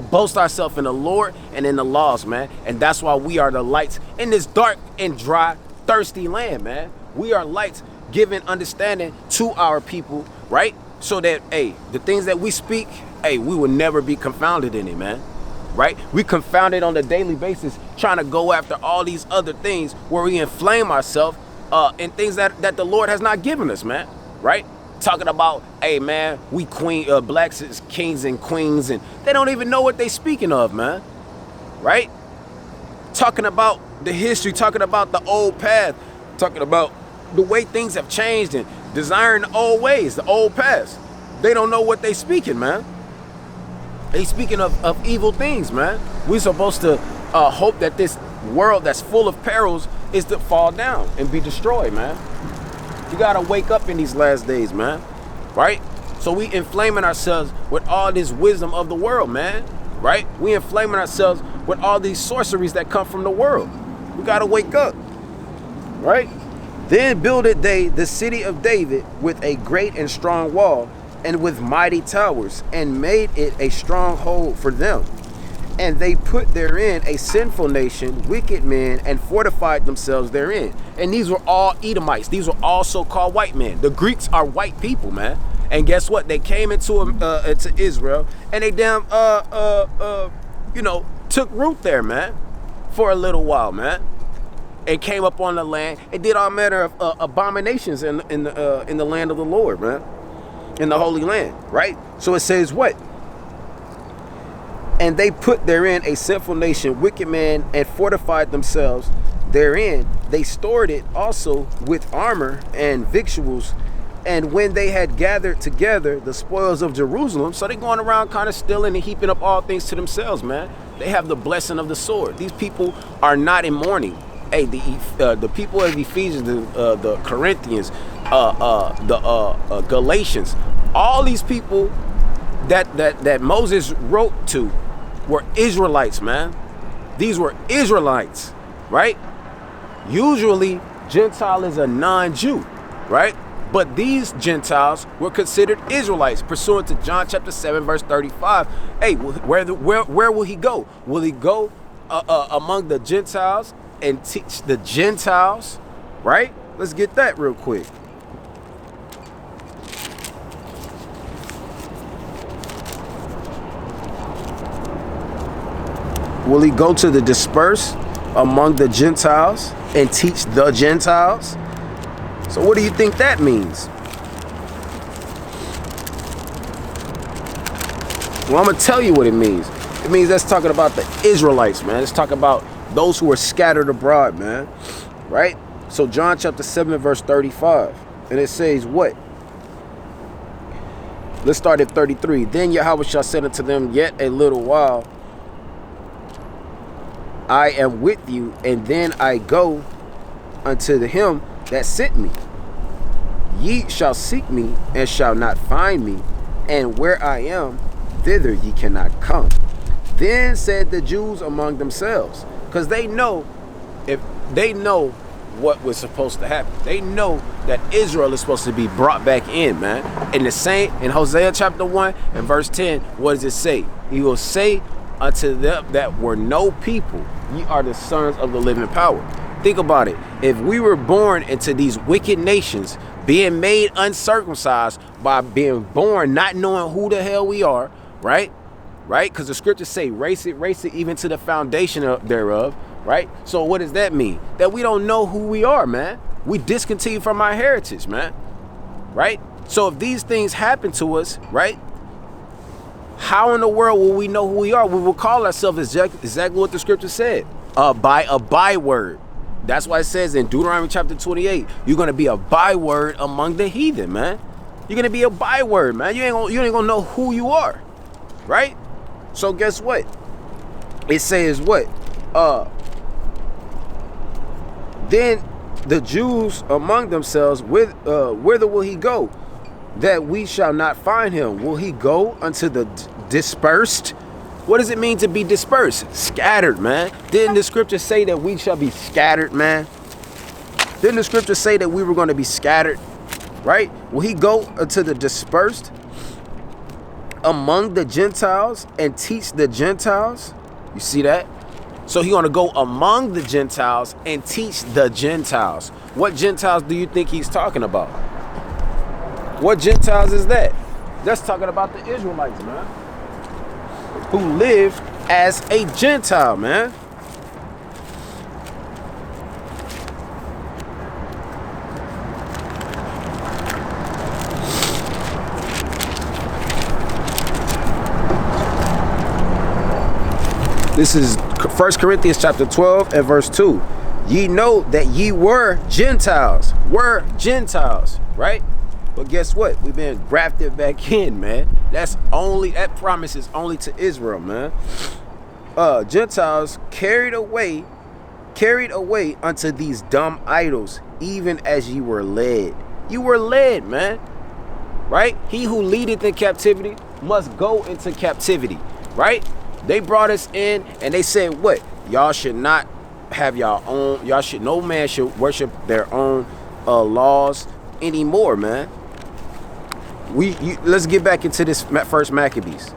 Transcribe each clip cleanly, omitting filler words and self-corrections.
boast ourselves in the Lord and in the laws, man. And that's why we are the lights in this dark and dry, thirsty land, man. We are lights giving understanding to our people, right? So that, hey, the things that we speak, hey, we will never be confounded in it, man. Right? We confounded on a daily basis trying to go after all these other things where we inflame ourselves in things that the Lord has not given us, man. Right? Talking about, hey, man, we blacks is kings and queens, and they don't even know what they speaking of, man. Right? Talking about the history, talking about the old path, talking about the way things have changed and desiring the old ways, the old past. They don't know what they speaking, man. They speaking of evil things, man. We're supposed to hope that this world that's full of perils is to fall down and be destroyed, man. You gotta wake up in these last days, man. Right? So we inflaming ourselves with all this wisdom of the world, man. Right? We inflaming ourselves with all these sorceries that come from the world. We gotta wake up. Right? Then builded they the city of David with a great and strong wall, and with mighty towers, and made it a stronghold for them. And they put therein a sinful nation, wicked men, and fortified themselves therein. And these were all Edomites. These were all so-called white men. The Greeks are white people, man. And guess what? They came into Israel, and they took root there, man, for a little while, man. And came up on the land and did all manner of abominations in the land of the Lord, man. In the Holy Land, right? So it says what? And they put therein a sinful nation, wicked men, and fortified themselves therein. They stored it also with armor and victuals. And when they had gathered together the spoils of Jerusalem, so they going around kind of stealing and heaping up all things to themselves, man. They have the blessing of the sword. These people are not in mourning. Hey, the people of Ephesians, the Corinthians, the Galatians, all these people that Moses wrote to were Israelites, man. These were Israelites, right? Usually, Gentile is a non-Jew, right? But these Gentiles were considered Israelites, pursuant to John chapter 7, verse 35. Hey, where will he go? Will he go among the Gentiles and teach the Gentiles, right? Let's get that real quick. Will he go to the dispersed among the Gentiles and teach the Gentiles? So what do you think that means? Well, I'm going to tell you what it means. It means that's talking about the Israelites, man. It's talking about those who are scattered abroad, man. Right? So John chapter 7, verse 35. And it says what? Let's start at 33. Then Yahweh shall say unto them, yet a little while I am with you, and then I go unto him that sent me. Ye shall seek me, and shall not find me, and where I am, thither ye cannot come. Then said the Jews among themselves, because they know what was supposed to happen. They know that Israel is supposed to be brought back in, man. And the same in Hosea chapter 1 and verse 10, what does it say? He will say unto them that were no people, ye are the sons of the living power. Think about it. If we were born into these wicked nations, being made uncircumcised by being born not knowing who the hell we are, right? Right? Because the scriptures say, race it even to the foundation thereof, right? So what does that mean? That we don't know who we are, man. We discontinue from our heritage, man. Right? So if these things happen to us, right? How in the world will we know who we are? We will call ourselves exactly what the scripture said, by a byword. That's why it says in Deuteronomy chapter 28, you're going to be a byword among the heathen, man. You're going to be a byword, man. You ain't gonna know who you are, right? So guess what? It says what? Then the Jews among themselves, whither will he go? That we shall not find him. Will he go unto the dispersed? What does it mean to be dispersed? Scattered, man. Didn't the scripture say that we shall be scattered, man? Didn't the scripture say that we were going to be scattered, right? Will he go unto the dispersed? among the Gentiles and teach the Gentiles. You see that? So he's going to go among the Gentiles and teach the Gentiles. What Gentiles do you think he's talking about? What Gentiles is that? That's talking about the Israelites, man, who live as a Gentile, man. This is 1 Corinthians chapter 12 and verse 2. Ye know that ye were Gentiles, right? But guess what? We've been grafted back in, man. That promise is only to Israel, man. Gentiles carried away unto these dumb idols, even as ye were led. You were led, man. Right? He who leadeth in captivity must go into captivity, right? They brought us in and they said, what? Y'all should not have y'all own, no man should worship their own laws anymore, man. Let's get back into this first Maccabees.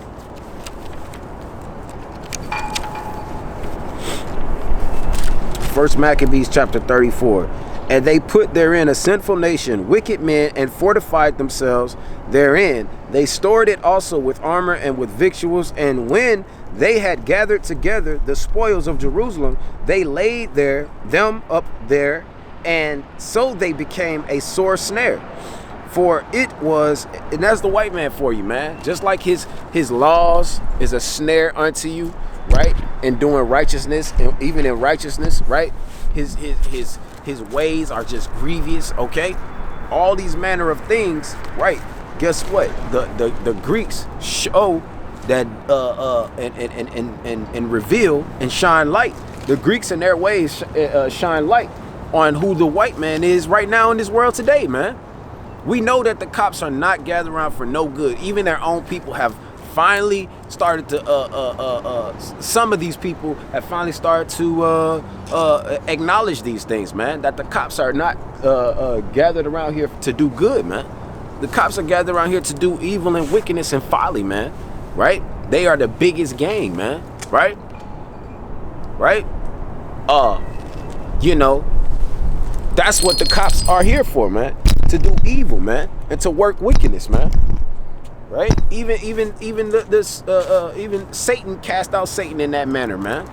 First Maccabees chapter 34. And they put therein a sinful nation, wicked men, and fortified themselves therein. They stored it also with armor and with victuals. And when they had gathered together the spoils of Jerusalem, they laid them up there, and so they became a sore snare. For it was, and that's the white man for you, man. Just like his laws is a snare unto you, right? And doing righteousness, and even in righteousness, right? His ways are just grievous, okay? All these manner of things, right? Guess what? The Greeks show that and reveal and shine light. The Greeks in their ways shine light on who the white man is right now in this world today, man. We know that the cops are not gathered around for no good. Even their own people have finally started to some of these people have finally started to acknowledge these things, man, that the cops are not gathered around here to do good, man. The cops are gathered around here to do evil and wickedness and folly, man, right? They are the biggest gang, man, right? You know, that's what the cops are here for, man, to do evil, man, and to work wickedness, man. Right? Even Satan cast out Satan in that manner, man.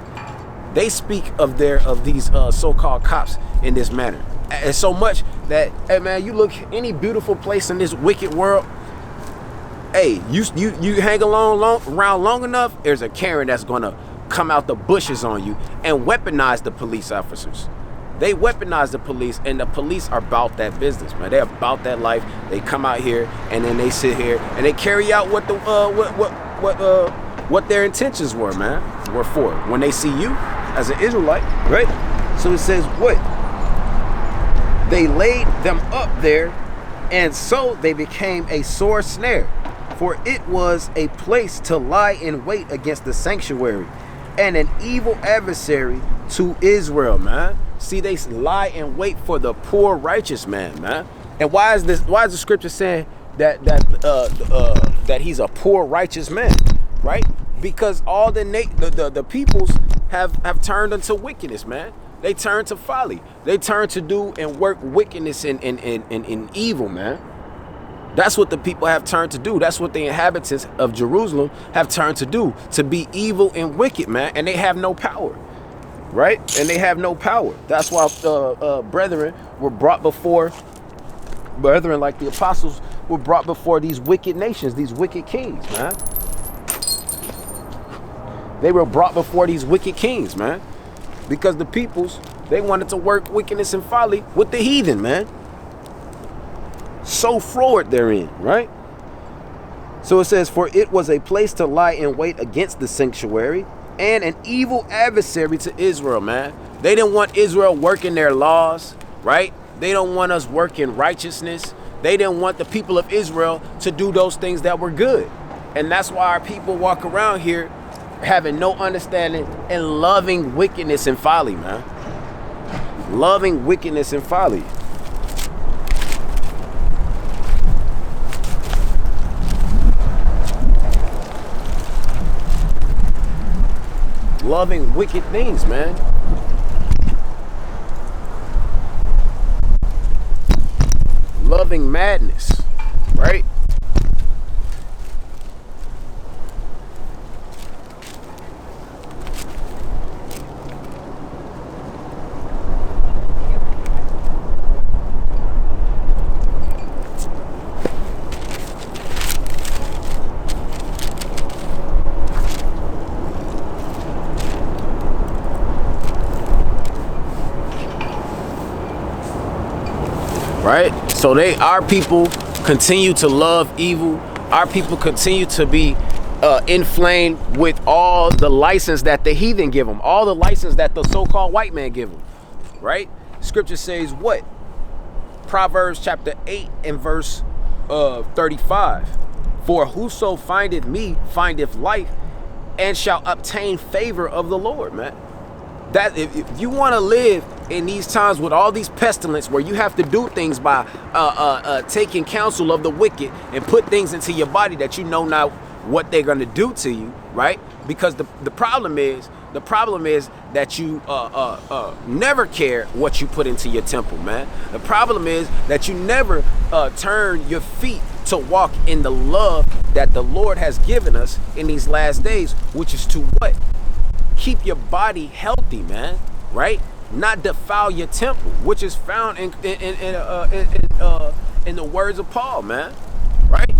They speak of these so-called cops in this manner. And so much that, hey man, you look any beautiful place in this wicked world, hey, you hang around long enough, there's a Karen that's gonna come out the bushes on you and weaponize the police officers. They weaponize the police, and the police are about that business, man. They're about that life. They come out here and then they sit here and they carry out what their intentions were, man. Were for when they see you as an Israelite, right? So it says what? They laid them up there, and so they became a sore snare, for it was a place to lie in wait against the sanctuary, and an evil adversary to Israel, man. See, they lie in wait for the poor righteous man, man. And why is the scripture saying that he's a poor righteous man, right? Because all the peoples have turned into wickedness, man. They turn to folly. They turn to do and work wickedness and evil, man. That's what the people have turned to do. That's what the inhabitants of Jerusalem have turned to do, to be evil and wicked, man. And they have no power. Right? And they have no power. That's why brethren were brought before, brethren like the apostles were brought before these wicked nations, these wicked kings, man. They were brought before these wicked kings, man. Because the peoples, they wanted to work wickedness and folly with the heathen, man. So forward therein, right? So it says, for it was a place to lie in wait against the sanctuary, and an evil adversary to Israel, man. They didn't want Israel working their laws, right? They don't want us working righteousness. They didn't want the people of Israel to do those things that were good. And that's why our people walk around here having no understanding and loving wickedness and folly, man. Loving wickedness and folly. loving wicked things, man. Loving madness, right? Right? So our people continue to love evil. Our people continue to be inflamed with all the license that the heathen give them, all the license that the so-called white man give them. Right? Scripture says what? Proverbs chapter 8 and verse 35. For whoso findeth me findeth life and shall obtain favor of the Lord, man. That if you want to live in these times with all these pestilence where you have to do things by taking counsel of the wicked and put things into your body that you know not what they're going to do to you, right? Because the problem is that you never care what you put into your temple, man. The problem is that you never turn your feet to walk in the love that the Lord has given us in these last days, which is to what? Keep your body healthy, man, right? Not defile your temple, which is found in the words of Paul, man, right?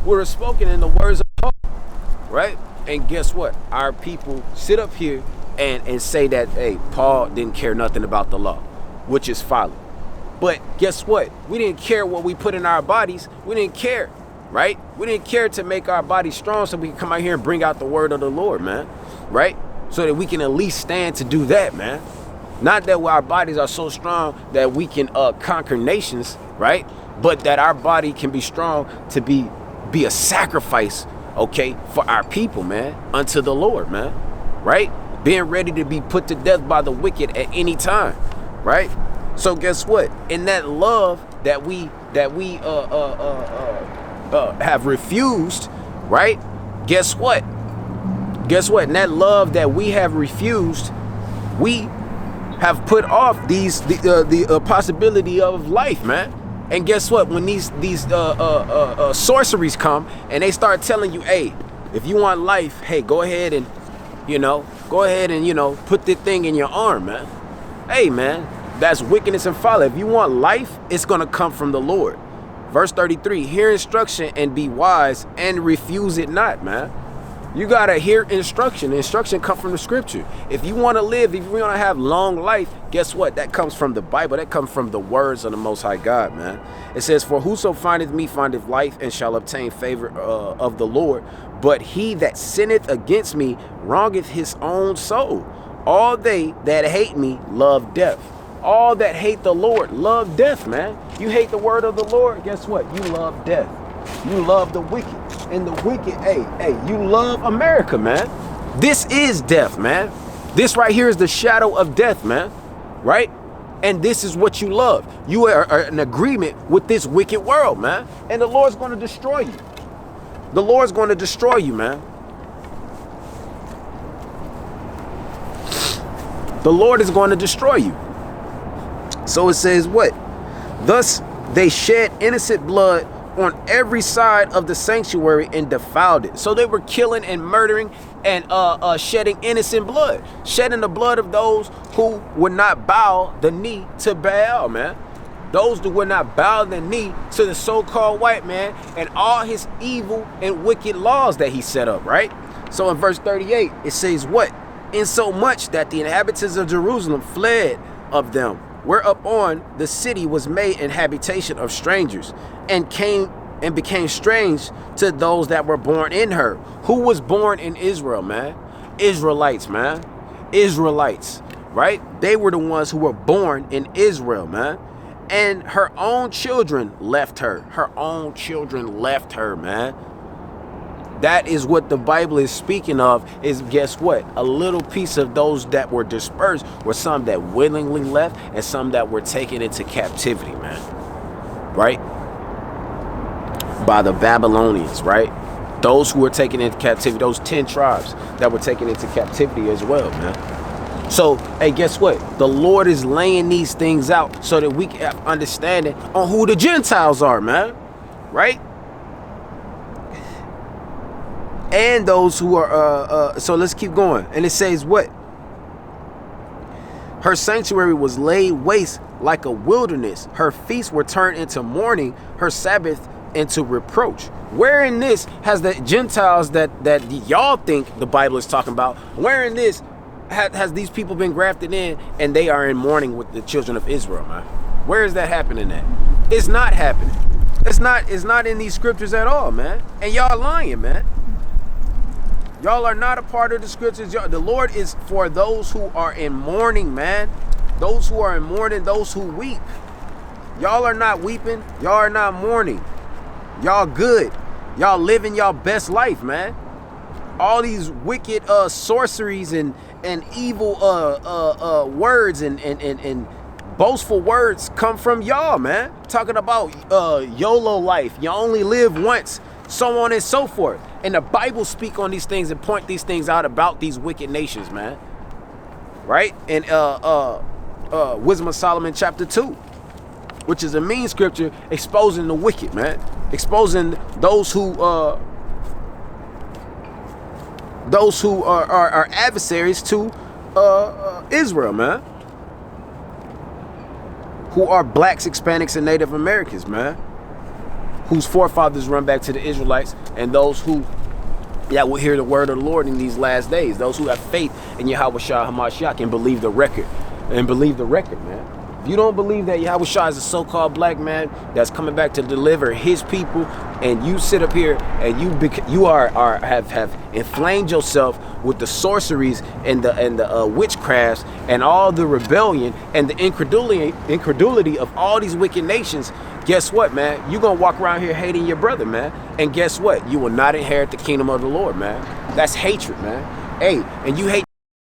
We're spoken in the words of Paul, right? And guess what? Our people sit up here and say that, hey, Paul didn't care nothing about the law, which is folly. But guess what? We didn't care what we put in our bodies. We didn't care, right? We didn't care to make our bodies strong so we can come out here and bring out the word of the Lord, man, right? So that we can at least stand to do that, man. Not that our bodies are so strong that we can conquer nations, right? But that our body can be strong to be a sacrifice, okay, for our people, man, unto the Lord, man, right? Being ready to be put to death by the wicked at any time, right? So guess what? In that love that we have refused, right? Guess what? Guess what? In that love that we have refused, we have put off the possibility of life, man. And guess what? When these sorceries come and they start telling you, hey, if you want life, hey, go ahead and put this thing in your arm, man. Hey, man, that's wickedness and folly. If you want life, it's gonna come from the Lord. Verse 33: hear instruction and be wise, and refuse it not, man. You gotta hear instruction. Instruction comes from the scripture. If you want to live, if you want to have long life, guess what? That comes from the Bible. That comes from the words of the Most High God, man. It says, for whoso findeth me findeth life and shall obtain favor of the Lord. But he that sinneth against me wrongeth his own soul. All they that hate me love death. All that hate the Lord love death, man. You hate the word of the Lord, guess what? You love death. You love the wicked. And the wicked, hey, you love America, man. This is death, man. This right here is the shadow of death, man. Right? And this is what you love. You are in agreement with this wicked world, man. And the Lord's going to destroy you. The Lord's going to destroy you, man. The Lord is going to destroy you. So it says what? Thus they shed innocent blood on every side of the sanctuary and defiled it. So they were killing and murdering and shedding innocent blood, shedding the blood of those who would not bow the knee to Baal, man. Those that would not bow the knee to the so-called white man and all his evil and wicked laws that he set up, right? So in verse 38, it says what? Insomuch that the inhabitants of Jerusalem fled of them, whereupon the city was made an habitation of strangers, and became strange to those that were born in her. Who was born in Israel, man? Israelites, man. Israelites, right? They were the ones who were born in Israel, man. And her own children left her. Her own children left her, man. That is what the Bible is speaking of, is guess what? A little piece of those that were dispersed were some that willingly left and some that were taken into captivity, man. Right? By the Babylonians, right? Those who were taken into captivity, those 10 tribes that were taken into captivity as well, man. So, hey, guess what? The Lord is laying these things out so that we can have understanding on who the Gentiles are, man. Right? And those who are, so let's keep going. And it says what? Her sanctuary was laid waste like a wilderness. Her feasts were turned into mourning, her Sabbath into reproach. Where in this has the Gentiles that y'all think the Bible is talking about, where in this has these people been grafted in and they are in mourning with the children of Israel, man? Where is that happening at? It's not happening. It's not in these scriptures at all, man. And y'all lying, man. Y'all are not a part of the scriptures. The Lord is for those who are in mourning, man. Those who are in mourning, those who weep. Y'all are not weeping. Y'all are not mourning. Y'all good. Y'all living y'all best life, man. All these wicked sorceries and evil words and boastful words come from y'all, man. Talking about YOLO life. You only live once. So on and so forth. And the Bible speak on these things and point these things out about these wicked nations, man. Right? And Wisdom of Solomon chapter 2, which is a mean scripture exposing the wicked, man. Exposing those who are adversaries to Israel, man. Who are blacks, Hispanics, and Native Americans, man. Whose forefathers run back to the Israelites, and those who will hear the word of the Lord in these last days. Those who have faith in Yahushua HaMashiach and believe the record. Man. If you don't believe that Yahushua is a so-called black man that's coming back to deliver his people, and you sit up here and you have inflamed yourself with the sorceries and the witchcrafts and all the rebellion and the incredulity of all these wicked nations, guess what, man? You're going to walk around here hating your brother, man. And guess what? You will not inherit the kingdom of the Lord, man. That's hatred, man. Hey, and you hate